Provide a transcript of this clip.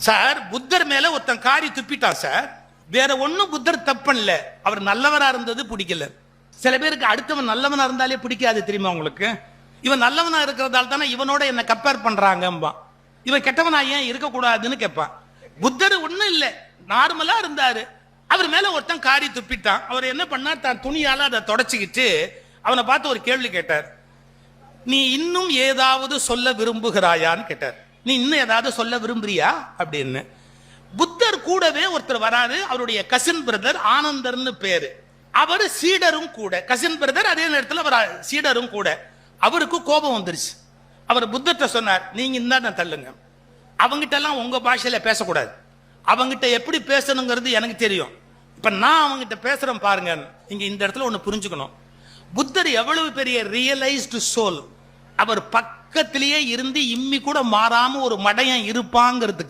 Sir புத்தர் மேல ஒருத்தன் காரி துப்பிட்டான் சார். வேற ஒண்ணும் புத்தர் தப்பன்ல, அவர் நல்லவரா இருந்தது பிடிக்கல. சில பேருக்கு அடுத்தவன் நல்லவனா இருந்தாலே பிடிக்காது தெரியுமா உங்களுக்கு? இவன் நல்லவனா இருக்கிறதால தானே இவனோட என்ன கம்பேர் பண்றாங்க. இவன் கெட்டவனா ஏன் இருக்கக்கூடாதுன்னு கேட்பான். புத்தர் ஒண்ணும் இல்ல, நார்மலா இருந்தாரு. அவர் மேல ஒருத்தன் காரி துப்பிட்டான். அவர் என்ன பண்ணார், தான் துணியால அதை தொடச்சிக்கிட்டு அவனை பார்த்து ஒரு கேள்வி கேட்டார். நீ இன்னும் ஏதாவது சொல்ல விரும்புகிறாயான்னு கேட்டார். நீ இன்னும் ஏதாவது சொல்ல விரும்புறியா அப்படின்னு. புத்தர் கூடவே ஒருத்தர் வராரு, அவருடைய கசின் பிரதர் ஆனந்தர்னு பேரு. அவரு சீடரும் கூட, கசின் பிரதர், அதே நேரத்தில் அவர் சீடரும் கூட. அவருக்கு கோபம் வந்துருச்சு. அவர் புத்தர்கிட்ட சொன்னார், நீங்க இந்த தள்ளுங்க, அவங்கிட்ட எல்லாம் உங்க பாஷையில பேசக்கூடாது, அவங்கிட்ட எப்படி பேசணுங்கிறது எனக்கு தெரியும், இப்ப நான் அவங்கிட்ட பேசுறேன் பாருங்க. இங்க இந்த இடத்துல ஒண்ணு புரிஞ்சுக்கணும், புத்தர் எவ்வளவு பெரிய ரியலைஸ்டு சோல். அவர் பக்கத்திலேயே இருந்து இம்மி கூட மாறாம ஒரு மடையன் இருப்பாங்கிறதுக்கு